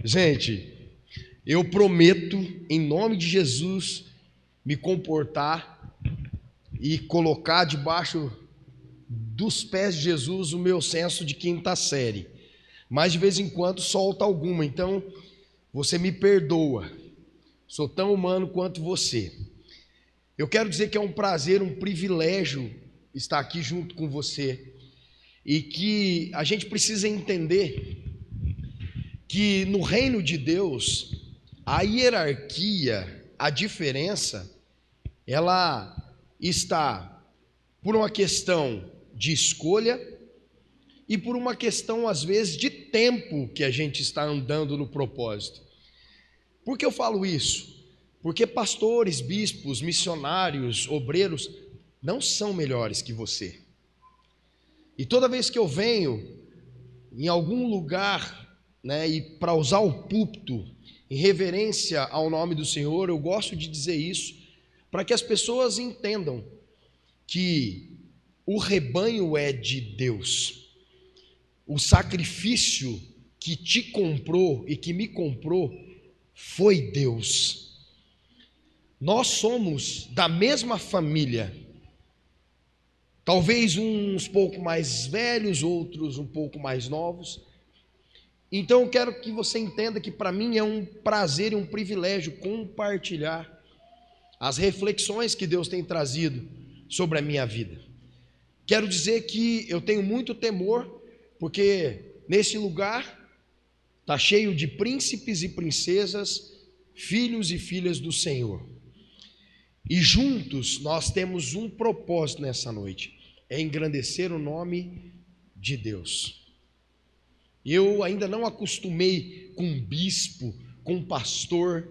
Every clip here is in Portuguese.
Gente, eu prometo, em nome de Jesus, me comportar e colocar debaixo dos pés de Jesus o meu senso de quinta série. Mas de vez em quando solta alguma, então você me perdoa. Sou tão humano quanto você. Eu quero dizer que é um prazer, um privilégio estar aqui junto com você e que a gente precisa entender que no reino de Deus a hierarquia, a diferença, ela está por uma questão de escolha e por uma questão, às vezes, de tempo que a gente está andando no propósito. Por que eu falo isso? Porque pastores, bispos, missionários, obreiros não são melhores que você. E toda vez que eu venho em algum lugar, e para usar o púlpito em reverência ao nome do Senhor, eu gosto de dizer isso para que as pessoas entendam que o rebanho é de Deus. O sacrifício que te comprou e que me comprou foi Deus. Nós somos da mesma família, talvez uns pouco mais velhos, outros um pouco mais novos. Então eu quero que você entenda que para mim é um prazer e um privilégio compartilhar as reflexões que Deus tem trazido sobre a minha vida. Quero dizer que eu tenho muito temor, porque nesse lugar está cheio de príncipes e princesas, filhos e filhas do Senhor. E juntos nós temos um propósito nessa noite, é engrandecer o nome de Deus. Eu ainda não acostumei com bispo, com pastor,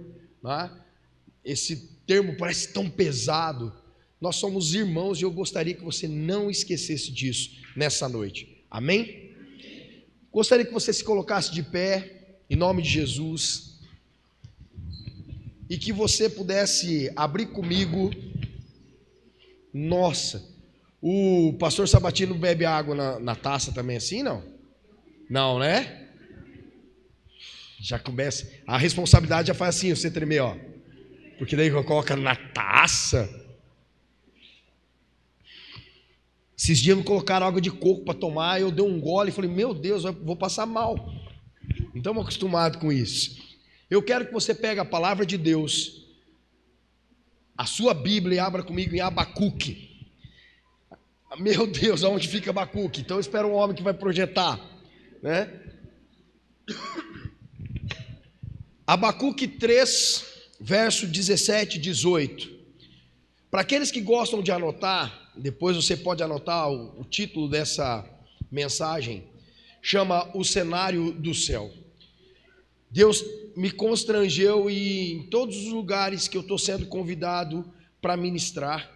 esse termo parece tão pesado. Nós somos irmãos e eu gostaria que você não esquecesse disso nessa noite, amém? Gostaria que você se colocasse de pé, em nome de Jesus, e que você pudesse abrir comigo. Nossa, o pastor Sabatino bebe água na taça também assim, não? Não, né? Já começa, a responsabilidade já faz assim, você tremer, ó. Porque daí coloca na taça. Esses dias me colocaram água de coco para tomar, eu dei um gole e falei, meu Deus, eu vou passar mal. Não estamos acostumados com isso. Eu quero que você pegue a palavra de Deus, a sua Bíblia, e abra comigo em Abacuque. Meu Deus, aonde fica Abacuque? Então eu espero um homem que vai projetar, né? Abacuque 3, verso 17 e 18. Para aqueles que gostam de anotar, depois você pode anotar o título dessa mensagem, chama O Cenário do Céu. Deus me constrangeu e em todos os lugares que eu estou sendo convidado para ministrar,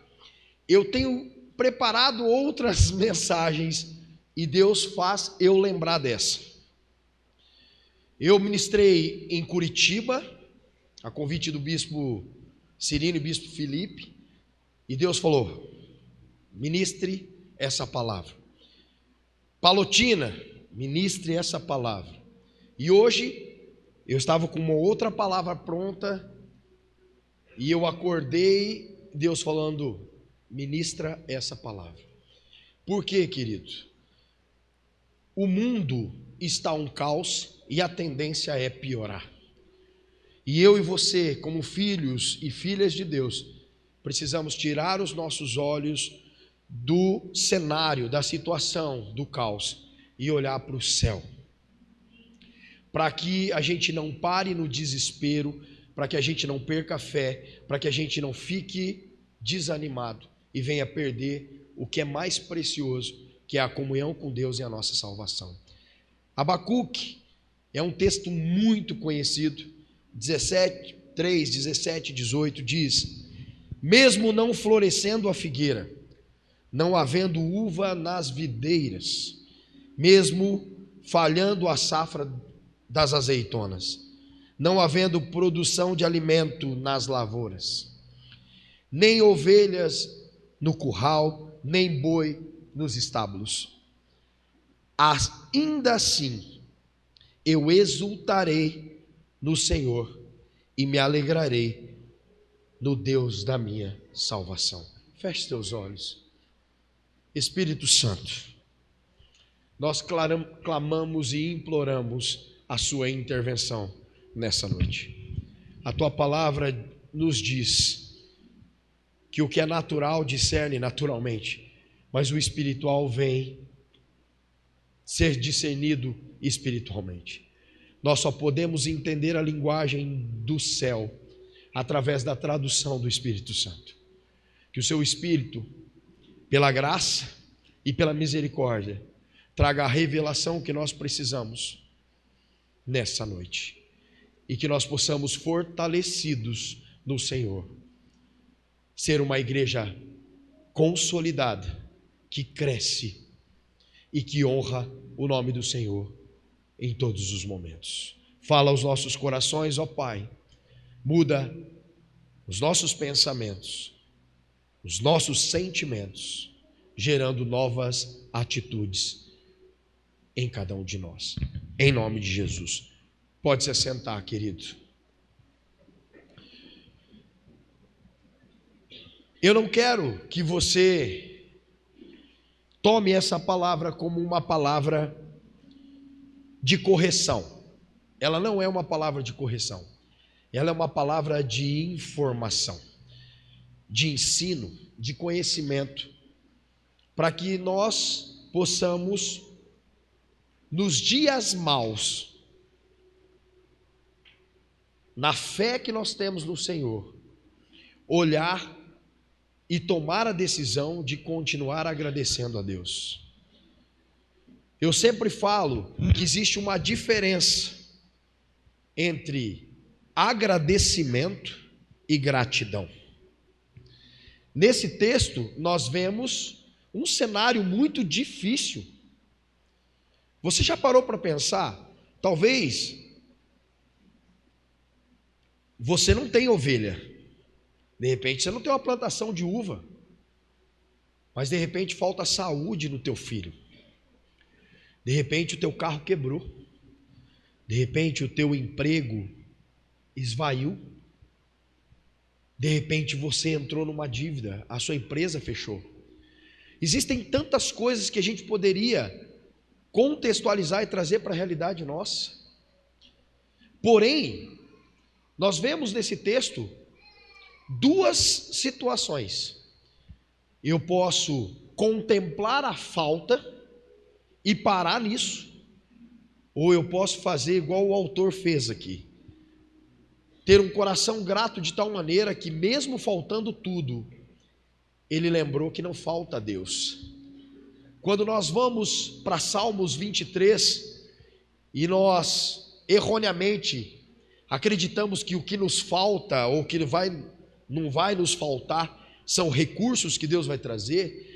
eu tenho preparado outras mensagens e Deus faz eu lembrar dessa. Eu ministrei em Curitiba, a convite do bispo Cirino e bispo Felipe, e Deus falou, ministre essa palavra. Palotina, ministre essa palavra. E hoje eu estava com uma outra palavra pronta e eu acordei, Deus falando, ministra essa palavra. Por quê, querido? O mundo está um caos e a tendência é piorar. E eu e você, como filhos e filhas de Deus, precisamos tirar os nossos olhos do cenário, da situação, do caos e olhar para o céu. Para que a gente não pare no desespero, para que a gente não perca a fé, para que a gente não fique desanimado e venha perder o que é mais precioso, que é a comunhão com Deus e a nossa salvação. Abacuque é um texto muito conhecido, 3, 17 e 18 diz, mesmo não florescendo a figueira, não havendo uva nas videiras, mesmo falhando a safra das azeitonas, não havendo produção de alimento nas lavouras, nem ovelhas no curral, nem boi nos estábulos. Ainda assim, eu exultarei no Senhor e me alegrarei no Deus da minha salvação. Feche teus olhos. Espírito Santo, nós clamamos e imploramos a sua intervenção nessa noite. A tua palavra nos diz que o que é natural discerne naturalmente, mas o espiritual vem ser discernido espiritualmente. Nós só podemos entender a linguagem do céu através da tradução do Espírito Santo. Que o seu Espírito, pela graça e pela misericórdia, traga a revelação que nós precisamos nessa noite. E que nós possamos, fortalecidos no Senhor, ser uma igreja consolidada, que cresce e que honra o nome do Senhor em todos os momentos. Fala aos nossos corações, ó Pai, muda os nossos pensamentos, os nossos sentimentos, gerando novas atitudes em cada um de nós, em nome de Jesus. Pode se assentar, querido. Eu não quero que você tome essa palavra como uma palavra de correção. Ela não é uma palavra de correção. Ela é uma palavra de informação, de ensino, de conhecimento, para que nós possamos, nos dias maus, na fé que nós temos no Senhor, olhar e tomar a decisão de continuar agradecendo a Deus. Eu sempre falo que existe uma diferença entre agradecimento e gratidão. Nesse texto nós vemos um cenário muito difícil. Você já parou para pensar? Talvez você não tenha ovelha. De repente você não tem uma plantação de uva, mas de repente falta saúde no teu filho. De repente o teu carro quebrou. De repente o teu emprego esvaiu. De repente você entrou numa dívida, a sua empresa fechou. Existem tantas coisas que a gente poderia contextualizar e trazer para a realidade nossa. Porém, nós vemos nesse texto duas situações. Eu posso contemplar a falta e parar nisso, ou eu posso fazer igual o autor fez aqui, ter um coração grato de tal maneira que mesmo faltando tudo, ele lembrou que não falta a Deus. Quando nós vamos para Salmos 23 e nós erroneamente acreditamos que o que nos falta ou que não vai nos faltar são recursos que Deus vai trazer,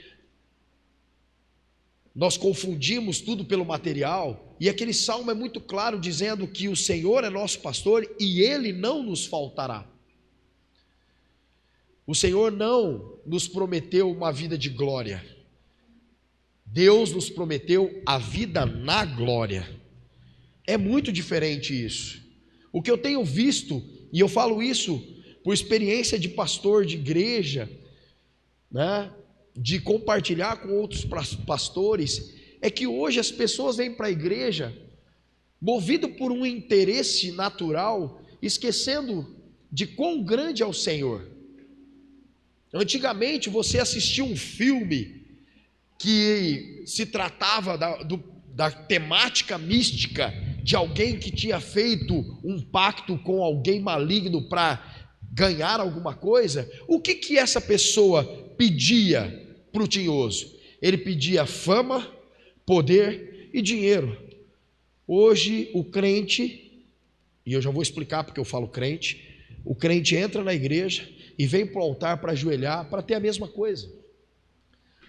nós confundimos tudo pelo material, e aquele salmo é muito claro dizendo que o Senhor é nosso pastor e Ele não nos faltará. O Senhor não nos prometeu uma vida de glória, Deus nos prometeu a vida na glória. É muito diferente isso. O que eu tenho visto, e eu falo isso por experiência de pastor de igreja, né, de compartilhar com outros pastores, é que hoje as pessoas vêm para a igreja movido por um interesse natural, esquecendo de quão grande é o Senhor. Antigamente você assistia um filme que se tratava da temática mística de alguém que tinha feito um pacto com alguém maligno para ganhar alguma coisa. O que essa pessoa pedia para o tinhoso? Ele pedia fama, poder e dinheiro. Hoje o crente, e eu já vou explicar porque eu falo crente, o crente entra na igreja e vem para o altar para ajoelhar para ter a mesma coisa,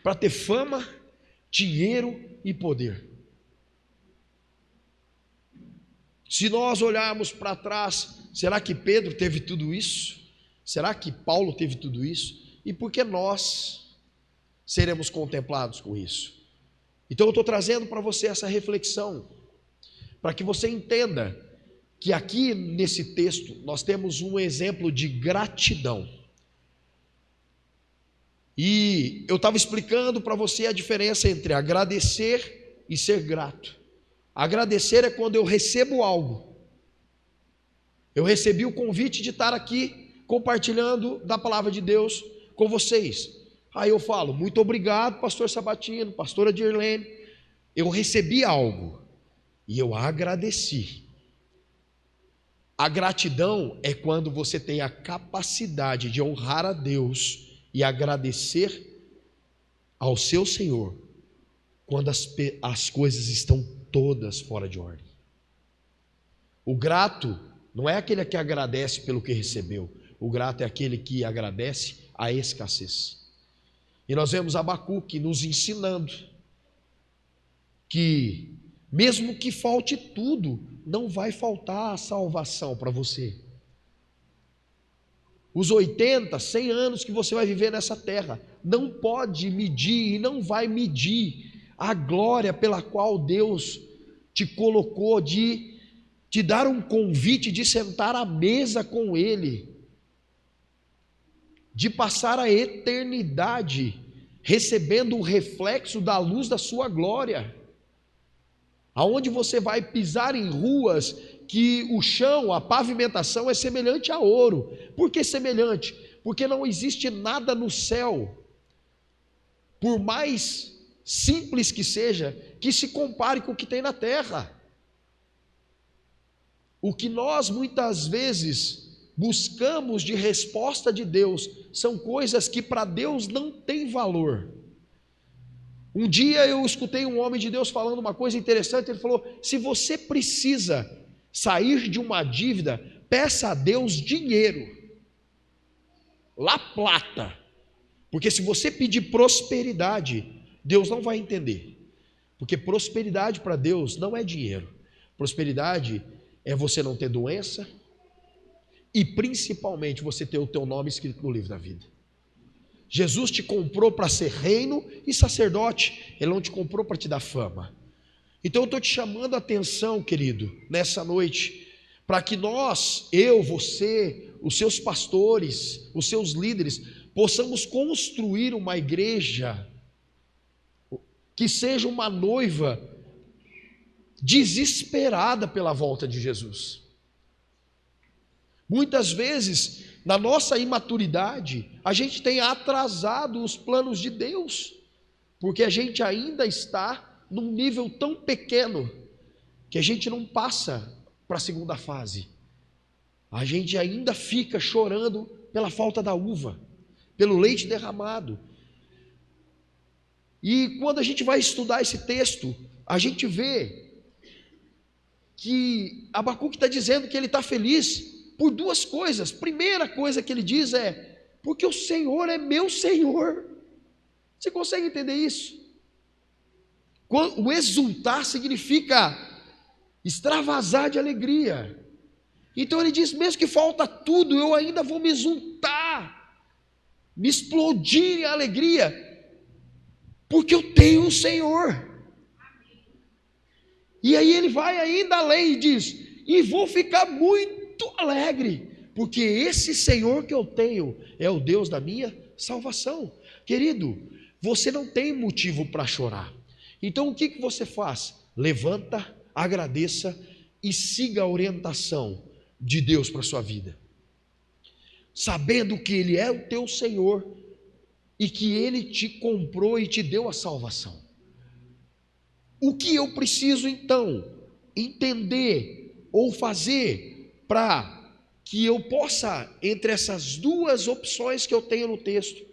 para ter fama, dinheiro e poder. Se nós olharmos para trás, será que Pedro teve tudo isso? Será que Paulo teve tudo isso? E por que nós seremos contemplados com isso? Então eu estou trazendo para você essa reflexão, para que você entenda que aqui nesse texto nós temos um exemplo de gratidão. E eu estava explicando para você a diferença entre agradecer e ser grato. Agradecer é quando eu recebo algo. Eu recebi o convite de estar aqui compartilhando da palavra de Deus com vocês. Aí eu falo, muito obrigado, pastor Sabatino, pastora Dirlene. Eu recebi algo e eu agradeci. A gratidão é quando você tem a capacidade de honrar a Deus e agradecer ao seu Senhor quando as coisas estão todas fora de ordem. O grato não é aquele que agradece pelo que recebeu, o grato é aquele que agradece a escassez. E nós vemos Abacuque nos ensinando que mesmo que falte tudo, não vai faltar a salvação para você. Os 80, 100 anos que você vai viver nessa terra não pode medir e não vai medir a glória pela qual Deus te colocou, de te dar um convite de sentar à mesa com Ele, de passar a eternidade recebendo o reflexo da luz da sua glória, aonde você vai pisar em ruas que o chão, a pavimentação é semelhante a ouro. Por que semelhante? Porque não existe nada no céu, por mais simples que seja, que se compare com o que tem na terra. O que nós muitas vezes buscamos de resposta de Deus são coisas que para Deus não tem valor. Um dia eu escutei um homem de Deus falando uma coisa interessante. Ele falou: se você precisa sair de uma dívida, peça a Deus dinheiro, La Plata, porque se você pedir prosperidade, Deus não vai entender, porque prosperidade para Deus não é dinheiro. Prosperidade é você não ter doença e principalmente você ter o teu nome escrito no livro da vida. Jesus te comprou para ser reino e sacerdote, Ele não te comprou para te dar fama. Então eu estou te chamando a atenção, querido, nessa noite, para que nós, eu, você, os seus pastores, os seus líderes, possamos construir uma igreja que seja uma noiva desesperada pela volta de Jesus. Muitas vezes, na nossa imaturidade, a gente tem atrasado os planos de Deus, porque a gente ainda está num nível tão pequeno, que a gente não passa para a segunda fase. A gente ainda fica chorando pela falta da uva, pelo leite derramado. E quando a gente vai estudar esse texto, a gente vê que Abacuque está dizendo que ele está feliz por duas coisas. Primeira coisa que ele diz é: porque o Senhor é meu Senhor. Você consegue entender isso? O exultar significa extravasar de alegria. Então ele diz: mesmo que falta tudo, eu ainda vou me exultar, me explodir em alegria, porque eu tenho o Senhor. E aí ele vai ainda além e diz: e vou ficar muito alegre, porque esse Senhor que eu tenho é o Deus da minha salvação. Querido, você não tem motivo para chorar. Então o que você faz? Levanta, agradeça e siga a orientação de Deus para a sua vida, sabendo que Ele é o teu Senhor e que Ele te comprou e te deu a salvação. O que eu preciso então entender ou fazer para que eu possa, entre essas duas opções que eu tenho no texto,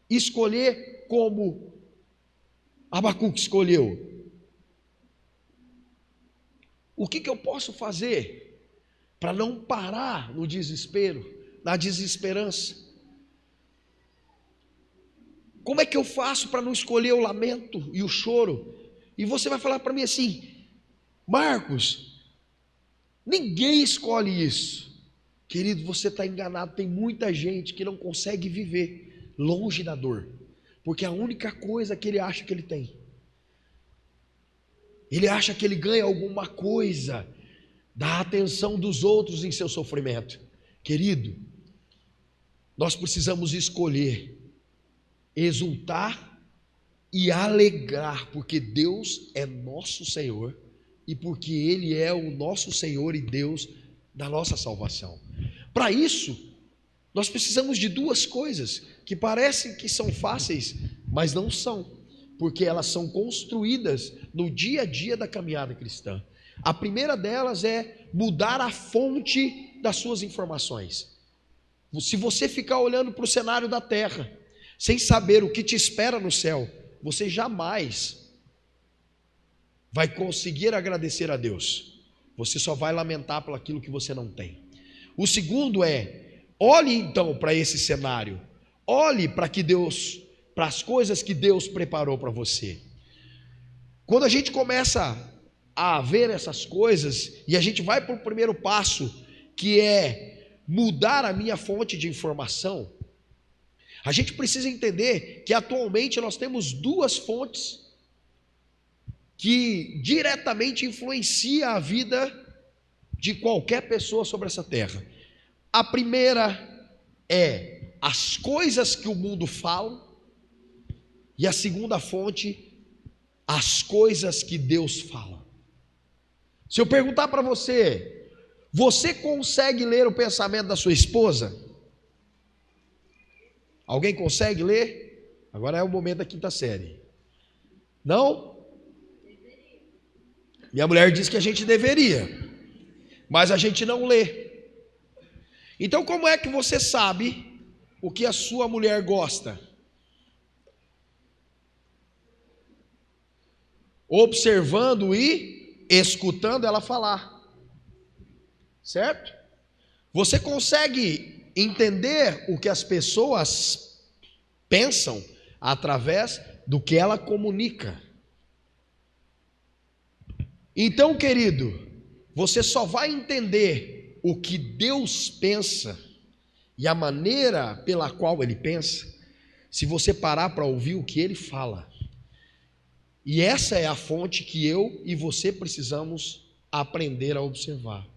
escolher como Abacuque escolheu? O que eu posso fazer para não parar no desespero, na desesperança? Como é que eu faço para não escolher o lamento e o choro? E você vai falar para mim assim: Marcos, ninguém escolhe isso. Querido, você está enganado. Tem muita gente que não consegue viver longe da dor, porque é a única coisa que ele acha que ele tem. Ele acha que ele ganha alguma coisa da atenção dos outros em seu sofrimento. Querido, nós precisamos escolher exultar e alegrar, porque Deus é nosso Senhor e porque Ele é o nosso Senhor e Deus da nossa salvação. Para isso, nós precisamos de duas coisas que parecem que são fáceis, mas não são, porque elas são construídas no dia a dia da caminhada cristã. A primeira delas é mudar a fonte das suas informações. Se você ficar olhando para o cenário da terra, sem saber o que te espera no céu, você jamais vai conseguir agradecer a Deus. Você só vai lamentar por aquilo que você não tem. O segundo é, olhe então para esse cenário. Olhe para as coisas que Deus preparou para você. Quando a gente começa a ver essas coisas, e a gente vai para o primeiro passo, que é mudar a minha fonte de informação, a gente precisa entender que atualmente nós temos duas fontes que diretamente influenciam a vida de qualquer pessoa sobre essa terra. A primeira é as coisas que o mundo fala, e a segunda fonte, as coisas que Deus fala. Se eu perguntar para você, você consegue ler o pensamento da sua esposa? Alguém consegue ler? Agora é o momento da quinta série. Não? Minha mulher diz que a gente deveria, mas a gente não lê. Então, como é que você sabe o que a sua mulher gosta? Observando e escutando ela falar, certo? Você consegue entender o que as pessoas pensam através do que ela comunica. Então, querido, você só vai entender o que Deus pensa e a maneira pela qual Ele pensa, se você parar para ouvir o que Ele fala. E essa é a fonte que eu e você precisamos aprender a observar,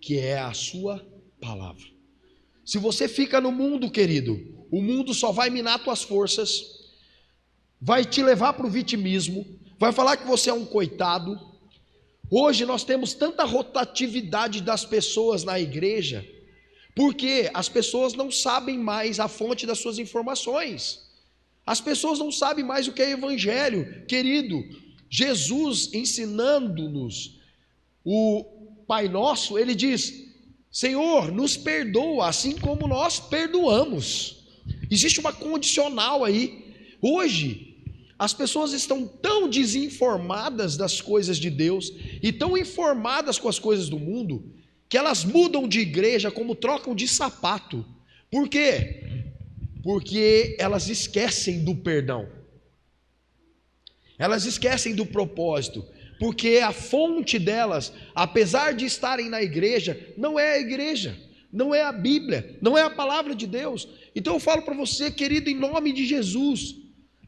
que é a sua palavra. Se você fica no mundo, querido, o mundo só vai minar tuas forças, vai te levar para o vitimismo, vai falar que você é um coitado. Hoje nós temos tanta rotatividade das pessoas na igreja, porque as pessoas não sabem mais a fonte das suas informações. As pessoas não sabem mais o que é evangelho. Querido, Jesus ensinando-nos o Pai Nosso, Ele diz: Senhor, nos perdoa, assim como nós perdoamos. Existe uma condicional aí. Hoje, as pessoas estão tão desinformadas das coisas de Deus e tão informadas com as coisas do mundo, que elas mudam de igreja como trocam de sapato. Por quê? Porque elas esquecem do perdão, elas esquecem do propósito, porque a fonte delas, apesar de estarem na igreja, não é a igreja, não é a Bíblia, não é a palavra de Deus. Então eu falo para você, querido, em nome de Jesus,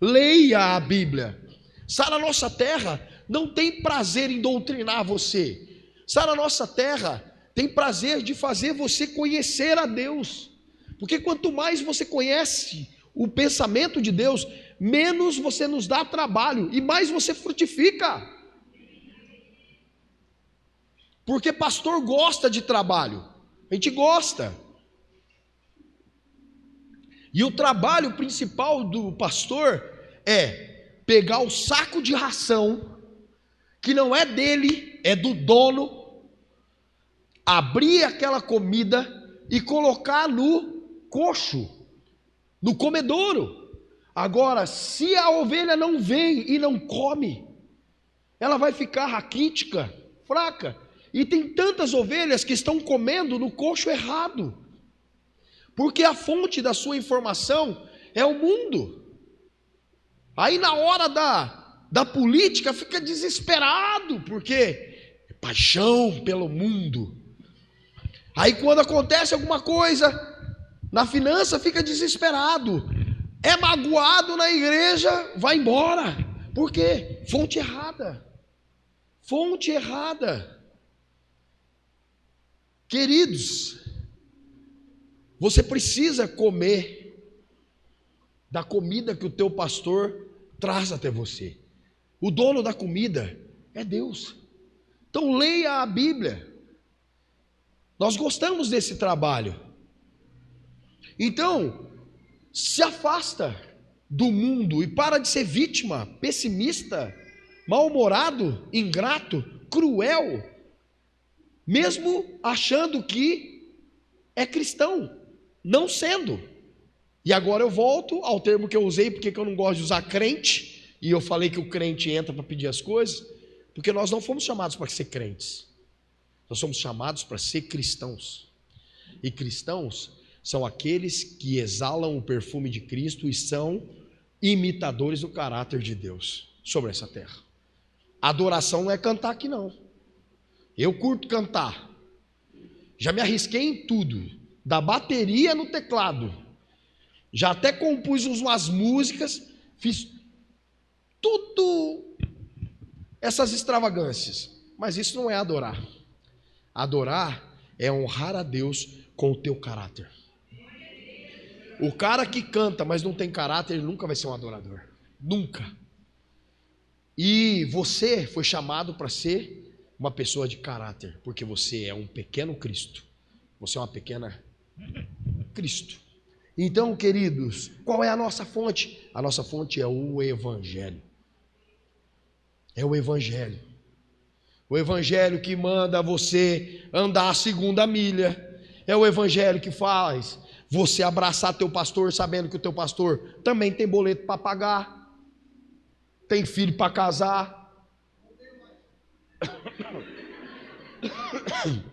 leia a Bíblia. Sara Nossa Terra não tem prazer em doutrinar você. Sara Nossa Terra tem prazer de fazer você conhecer a Deus. Porque quanto mais você conhece o pensamento de Deus, menos você nos dá trabalho e mais você frutifica. Porque pastor gosta de trabalho, a gente gosta. E o trabalho principal do pastor é pegar o saco de ração, que não é dele, é do dono, abrir aquela comida e colocar no coxo, no comedouro. Agora, se a ovelha não vem e não come, ela vai ficar raquítica, fraca. E tem tantas ovelhas que estão comendo no coxo errado, porque a fonte da sua informação é o mundo. Aí na hora da política fica desesperado, porque é paixão pelo mundo. Aí quando acontece alguma coisa na finança, fica desesperado, é magoado na igreja, vai embora. Por quê? Fonte errada. Fonte errada. Queridos, você precisa comer da comida que o teu pastor traz até você. O dono da comida é Deus. Então leia a Bíblia. Nós gostamos desse trabalho. Então, se afasta do mundo e para de ser vítima, pessimista, mal-humorado, ingrato, cruel, mesmo achando que é cristão, não sendo. E agora eu volto ao termo que eu usei, porque eu não gosto de usar crente, e eu falei que o crente entra para pedir as coisas, porque nós não fomos chamados para ser crentes, nós somos chamados para ser cristãos. E cristãos são aqueles que exalam o perfume de Cristo e são imitadores do caráter de Deus sobre essa terra. Adoração não é cantar aqui não. Eu curto cantar, já me arrisquei em tudo, da bateria no teclado, já até compus umas músicas, fiz tudo essas extravagâncias, mas isso não é adorar. Adorar é honrar a Deus com o teu caráter. O cara que canta, mas não tem caráter, ele nunca vai ser um adorador, nunca. E você foi chamado para ser uma pessoa de caráter, porque você é um pequeno Cristo, você é uma pequena Cristo. Então, queridos, qual é a nossa fonte? A nossa fonte é o Evangelho. É o Evangelho. O Evangelho que manda você andar a segunda milha. É o Evangelho que faz você abraçar teu pastor, sabendo que o teu pastor também tem boleto para pagar, tem filho para casar.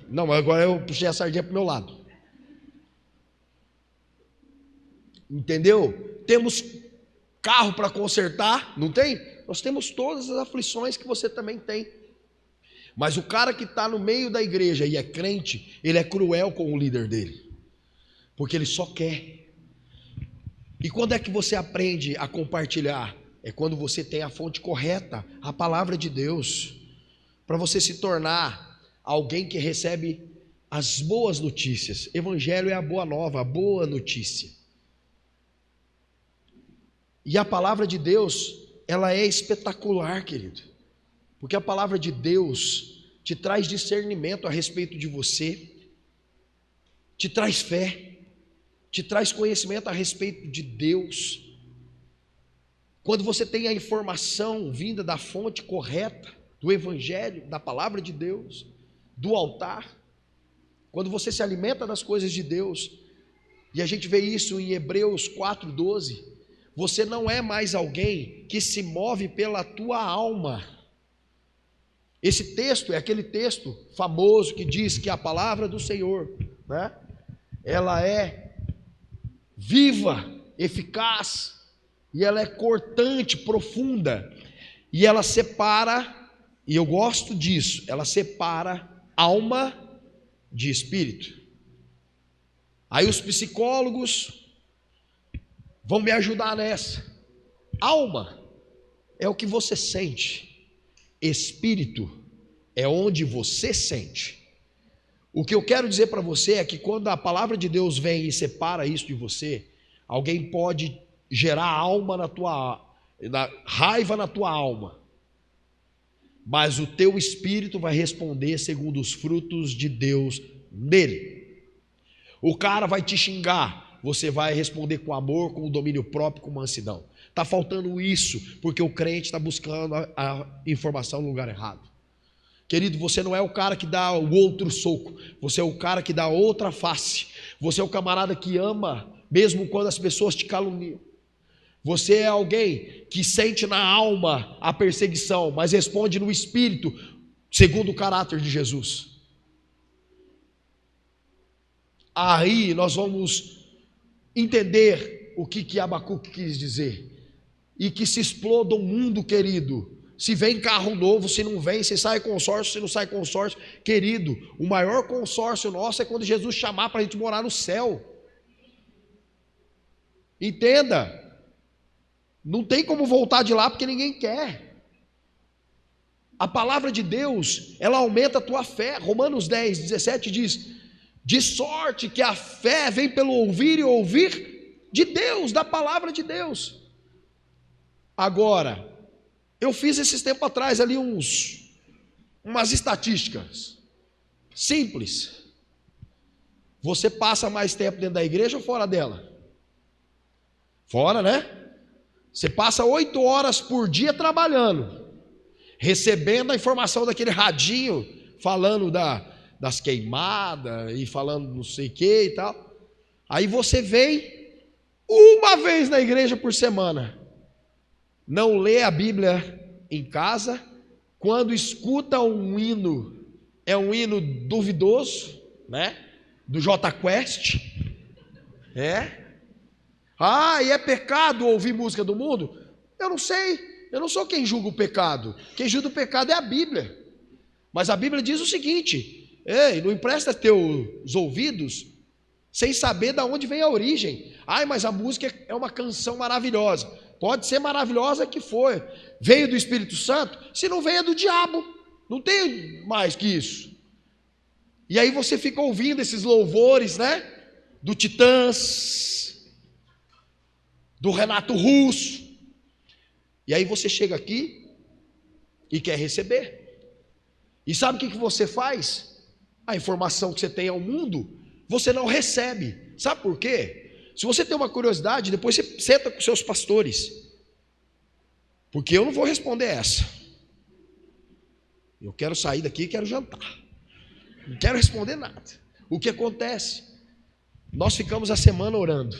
Não, agora eu puxei a sardinha para o meu lado. Entendeu? Temos carro para consertar, não tem? Nós temos todas as aflições que você também tem. Mas o cara que está no meio da igreja e é crente, ele é cruel com o líder dele, porque ele só quer. E quando é que você aprende a compartilhar? É quando você tem a fonte correta, a palavra de Deus, para você se tornar alguém que recebe as boas notícias. Evangelho é a boa nova, a boa notícia. E a palavra de Deus, ela é espetacular, querido, porque a palavra de Deus te traz discernimento a respeito de você, te traz fé, te traz conhecimento a respeito de Deus. Quando você tem a informação vinda da fonte correta, do Evangelho, da palavra de Deus, do altar, quando você se alimenta das coisas de Deus, e a gente vê isso em Hebreus 4:12, você não é mais alguém que se move pela tua alma. Esse texto é aquele texto famoso que diz que a palavra do Senhor, né, ela é viva, eficaz, e ela é cortante, profunda, e ela separa, e eu gosto disso, ela separa alma de espírito. Aí os psicólogos vão me ajudar nessa. Alma é o que você sente, espírito é onde você sente. O que eu quero dizer para você é que quando a palavra de Deus vem e separa isso de você, alguém pode gerar alma raiva na tua alma, mas o teu espírito vai responder segundo os frutos de Deus nele. O cara vai te xingar, você vai responder com amor, com o domínio próprio, com mansidão. Está faltando isso, porque o crente está buscando a informação no lugar errado. Querido, você não é o cara que dá o outro soco, você é o cara que dá outra face. Você é o camarada que ama, mesmo quando as pessoas te caluniam. Você é alguém que sente na alma a perseguição, mas responde no espírito, segundo o caráter de Jesus. Aí nós vamos entender o que Abacuque quis dizer. E que se exploda o mundo, querido. Se vem carro novo, se não vem, se sai consórcio, se não sai consórcio. Querido, o maior consórcio nosso é quando Jesus chamar para a gente morar no céu. Entenda. Não tem como voltar de lá porque ninguém quer. A palavra de Deus, ela aumenta a tua fé. Romanos 10:17 diz: De sorte que a fé vem pelo ouvir e ouvir de Deus, da palavra de Deus. Agora, eu fiz esses tempos atrás ali umas estatísticas simples. Você passa mais tempo dentro da igreja ou fora dela? Fora, né? Você passa 8 horas por dia trabalhando, recebendo a informação daquele radinho, falando das queimadas e falando não sei o que e tal. Aí você vem uma vez na igreja por semana, não lê a Bíblia em casa, quando escuta um hino, é um hino duvidoso, né? Do J Quest, e é pecado ouvir música do mundo? Eu não sei, eu não sou quem julga o pecado, quem julga o pecado é a Bíblia, mas a Bíblia diz o seguinte: ei, não empresta teus ouvidos sem saber de onde vem a origem. Mas a música é uma canção maravilhosa, pode ser maravilhosa que foi, veio do Espírito Santo, se não veio é do diabo, não tem mais que isso. E aí você fica ouvindo esses louvores, né? Do Titãs, do Renato Russo. E aí você chega aqui e quer receber. E sabe o que você faz? A informação que você tem ao mundo, você não recebe. Sabe por quê? Se você tem uma curiosidade, depois você senta com seus pastores. Porque eu não vou responder essa. Eu quero sair daqui e quero jantar. Não quero responder nada. O que acontece? Nós ficamos a semana orando.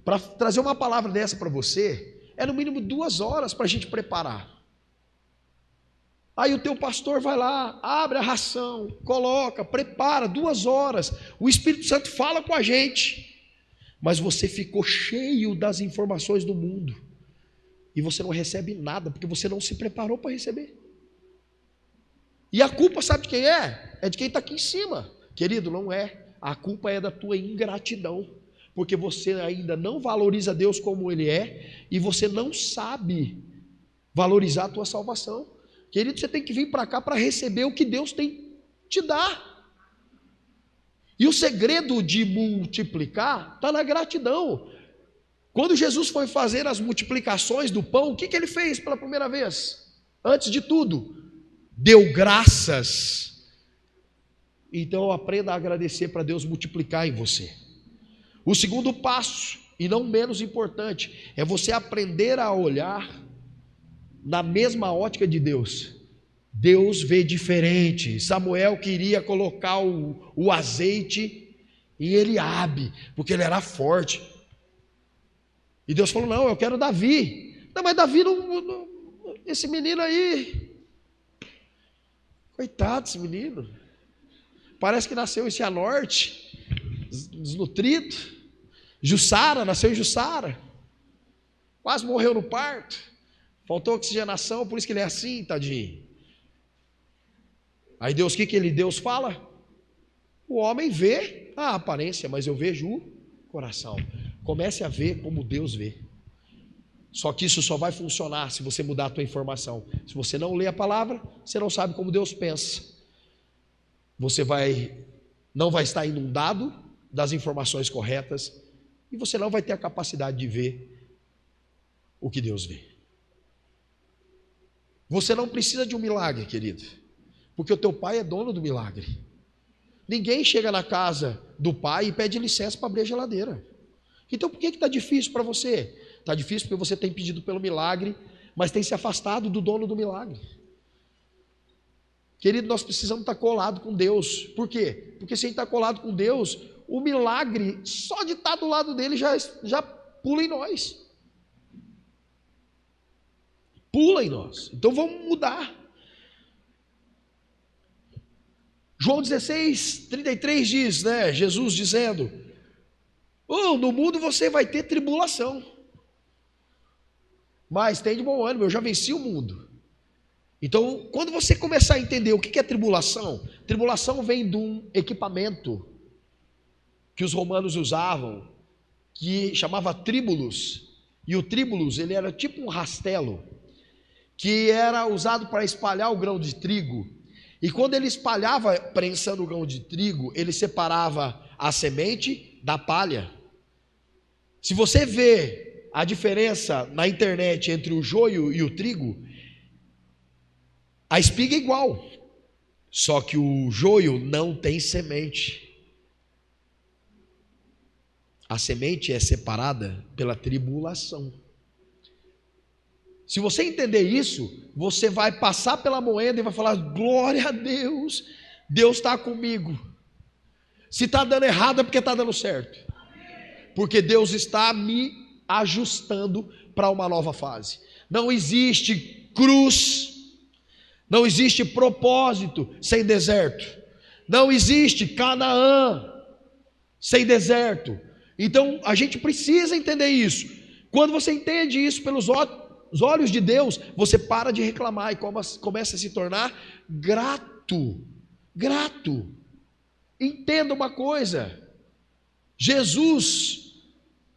Para trazer uma palavra dessa para você, é no mínimo 2 horas para a gente preparar. Aí o teu pastor vai lá, abre a ração, coloca, prepara, 2 horas. O Espírito Santo fala com a gente. Mas você ficou cheio das informações do mundo. E você não recebe nada, porque você não se preparou para receber. E a culpa sabe de quem é? É de quem está aqui em cima. Querido, não é. A culpa é da tua ingratidão. Porque você ainda não valoriza Deus como Ele é. E você não sabe valorizar a tua salvação. Querido, você tem que vir para cá para receber o que Deus tem te dar. E o segredo de multiplicar está na gratidão. Quando Jesus foi fazer as multiplicações do pão, o que ele fez pela primeira vez? Antes de tudo, deu graças. Então aprenda a agradecer para Deus multiplicar em você. O segundo passo, e não menos importante, é você aprender a olhar na mesma ótica de Deus. Deus vê diferente. Samuel queria colocar o azeite em Eliabe, porque ele era forte. E Deus falou: não, eu quero Davi. Não, mas Davi não, esse menino aí, coitado desse menino, parece que nasceu em Cianorte, desnutrido. Jussara, nasceu em Jussara, quase morreu no parto, faltou oxigenação, por isso que ele é assim, tadinho. Aí Deus, o que Deus fala? O homem vê a aparência, mas eu vejo o coração. Comece a ver como Deus vê. Só que isso só vai funcionar se você mudar a tua informação. Se você não lê a palavra, você não sabe como Deus pensa. Você não vai estar inundado das informações corretas e você não vai ter a capacidade de ver o que Deus vê. Você não precisa de um milagre, querido, porque o teu pai é dono do milagre. Ninguém chega na casa do pai e pede licença para abrir a geladeira. Então por que está difícil para você? Está difícil porque você tem pedido pelo milagre, mas tem se afastado do dono do milagre. Querido, nós precisamos estar colado com Deus. Por quê? Porque se a gente está colado com Deus, o milagre, só de estar do lado dele, já pula em nós. Pula em nós. Então vamos mudar. João 16:33 diz, né? Jesus dizendo: no mundo você vai ter tribulação, mas tem de bom ânimo, eu já venci o mundo. Então, quando você começar a entender o que é tribulação, tribulação vem de um equipamento que os romanos usavam, que chamava tríbulos, e o tríbulos, ele era tipo um rastelo, que era usado para espalhar o grão de trigo, E quando ele espalhava, prensando o grão de trigo, ele separava a semente da palha. Se você vê a diferença na internet entre o joio e o trigo, a espiga é igual, só que o joio não tem semente. A semente é separada pela tribulação. Se você entender isso, você vai passar pela moeda e vai falar: glória a Deus, Deus está comigo. Se está dando errado é porque está dando certo, porque Deus está me ajustando para uma nova fase. Não existe cruz, não existe propósito sem deserto, não existe Canaã sem deserto. Então a gente precisa entender isso. Quando você entende isso pelos olhos de Deus, você para de reclamar e começa a se tornar grato. Grato. Entenda uma coisa: Jesus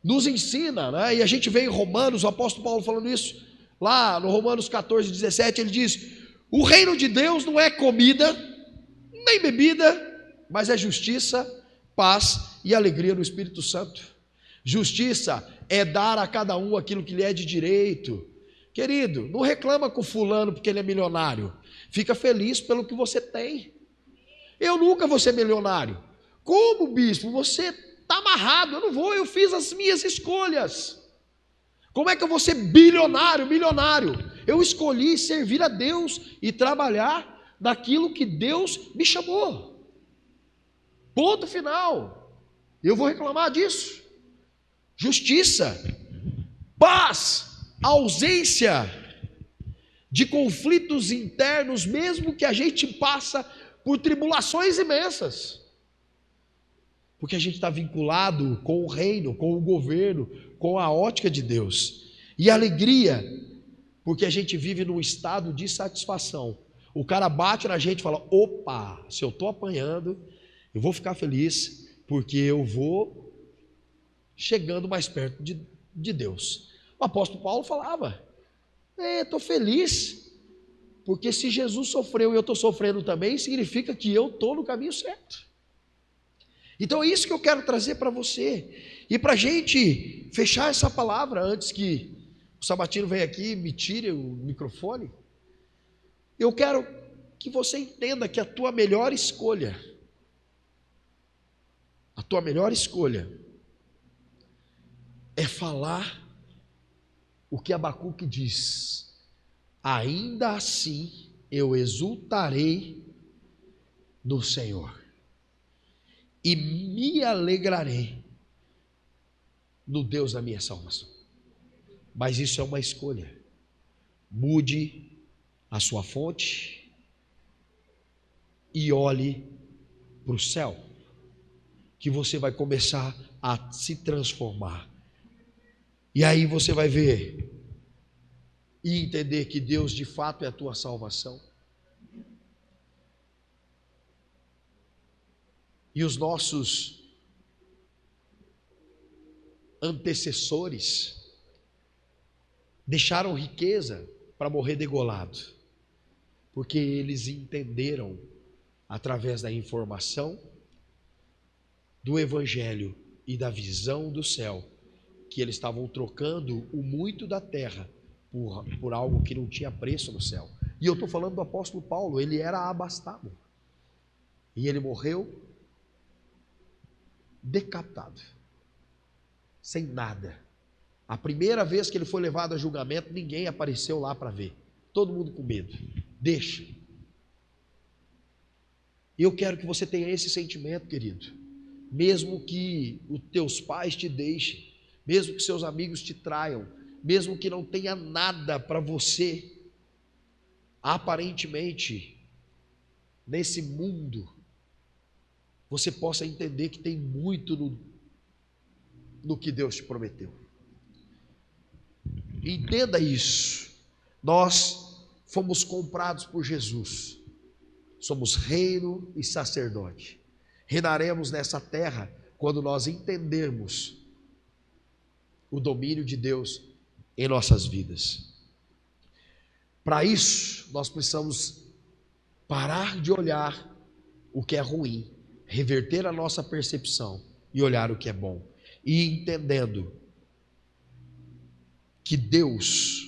nos ensina, né? E a gente vê em Romanos, o apóstolo Paulo falando isso, lá no Romanos 14, 17, ele diz: o reino de Deus não é comida, nem bebida, mas é justiça, paz e alegria no Espírito Santo. Justiça é dar a cada um aquilo que lhe é de direito. Querido, não reclama com fulano porque ele é milionário, fica feliz pelo que você tem. Eu nunca vou ser milionário. Como, bispo? Você está amarrado. Eu não vou, eu fiz as minhas escolhas. Como é que eu vou ser bilionário, milionário? Eu escolhi servir a Deus e trabalhar naquilo que Deus me chamou. Ponto final. Eu vou reclamar disso. Justiça, paz, ausência de conflitos internos, mesmo que a gente passa por tribulações imensas, porque a gente está vinculado com o reino, com o governo, com a ótica de Deus. E alegria, porque a gente vive num estado de satisfação. O cara bate na gente e fala: opa, se eu estou apanhando, eu vou ficar feliz, porque eu vou chegando mais perto de Deus. O apóstolo Paulo falava: estou feliz, porque se Jesus sofreu e eu estou sofrendo também, significa que eu estou no caminho certo. Então é isso que eu quero trazer para você. E para a gente fechar essa palavra, antes que o Sabatino venha aqui e me tire o microfone, eu quero que você entenda que a tua melhor escolha é falar o que Abacuque diz: ainda assim eu exultarei no Senhor e me alegrarei no Deus da minha salvação. Mas isso é uma escolha. Mude a sua fonte e olhe para o céu, que você vai começar a se transformar. E aí você vai ver e entender que Deus de fato é a tua salvação. E os nossos antecessores deixaram riqueza para morrer degolado, porque eles entenderam, através da informação do Evangelho e da visão do céu, que eles estavam trocando o muito da terra por algo que não tinha preço no céu. E eu estou falando do apóstolo Paulo. Ele era abastado e ele morreu decapitado, sem nada. A primeira vez que ele foi levado a julgamento, ninguém apareceu lá para ver, todo mundo com medo. Deixa. E eu quero que você tenha esse sentimento, querido. Mesmo que os teus pais te deixem, mesmo que seus amigos te traiam, mesmo que não tenha nada para você, aparentemente, nesse mundo, você possa entender que tem muito no que Deus te prometeu. Entenda isso. Nós fomos comprados por Jesus. Somos reino e sacerdote. Reinaremos nessa terra quando nós entendermos o domínio de Deus em nossas vidas. Para isso, nós precisamos parar de olhar o que é ruim, reverter a nossa percepção e olhar o que é bom, e entendendo que Deus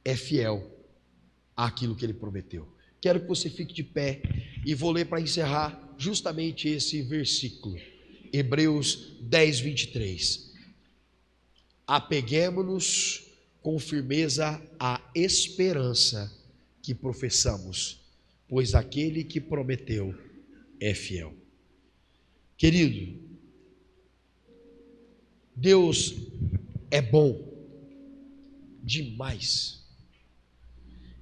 é fiel àquilo que Ele prometeu. Quero que você fique de pé e vou ler para encerrar justamente esse versículo, Hebreus 10, 23. Apeguemo-nos com firmeza à esperança que professamos, pois aquele que prometeu é fiel. Querido, Deus é bom demais,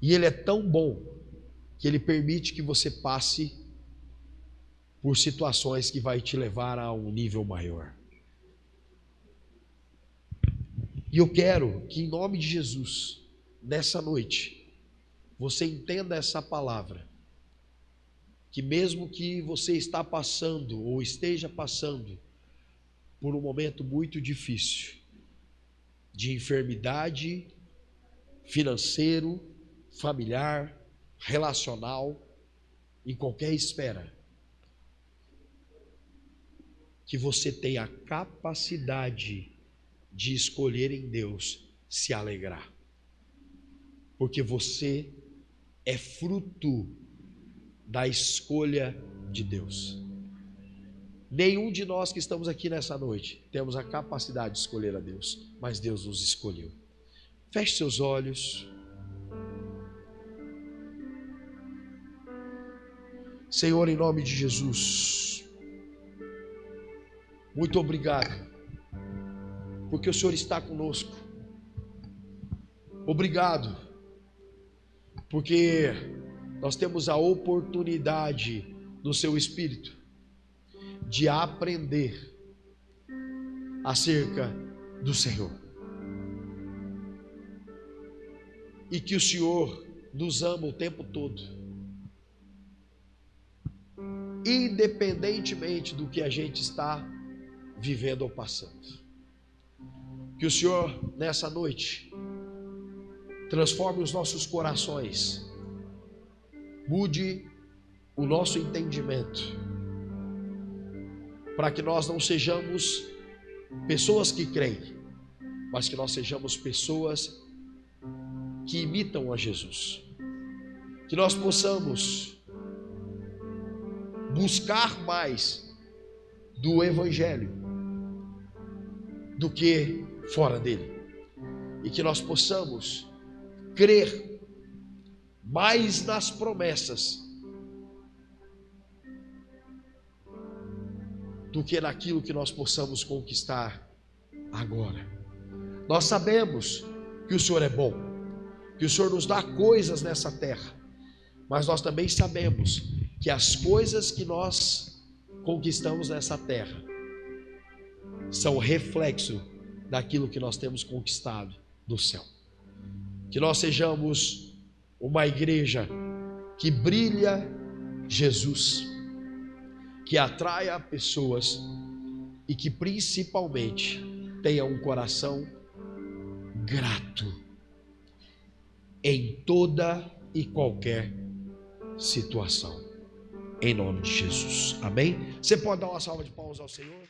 e Ele é tão bom que Ele permite que você passe por situações que vai te levar a um nível maior. E eu quero que, em nome de Jesus, nessa noite, você entenda essa palavra, que mesmo que você está passando ou esteja passando por um momento muito difícil, de enfermidade, financeiro, familiar, relacional, em qualquer esfera, que você tenha a capacidade de escolher em Deus se alegrar, porque você é fruto da escolha de Deus. Nenhum de nós que estamos aqui nessa noite temos a capacidade de escolher a Deus, mas Deus nos escolheu. Feche seus olhos. Senhor, em nome de Jesus, muito obrigado, porque o Senhor está conosco. Obrigado, porque nós temos a oportunidade do Seu Espírito de aprender acerca do Senhor. E que o Senhor nos ama o tempo todo, independentemente do que a gente está vivendo ou passando. Que o Senhor, nessa noite, transforme os nossos corações, mude o nosso entendimento, para que nós não sejamos pessoas que creem, mas que nós sejamos pessoas que imitam a Jesus. Que nós possamos buscar mais do Evangelho do que fora dele, e que nós possamos crer mais nas promessas do que naquilo que nós possamos conquistar agora. Nós sabemos que o Senhor é bom, que o Senhor nos dá coisas nessa terra, mas nós também sabemos que as coisas que nós conquistamos nessa terra são reflexo daquilo que nós temos conquistado do céu. Que nós sejamos uma igreja que brilha Jesus, que atraia pessoas e que principalmente tenha um coração grato em toda e qualquer situação, em nome de Jesus, amém? Você pode dar uma salva de palmas ao Senhor?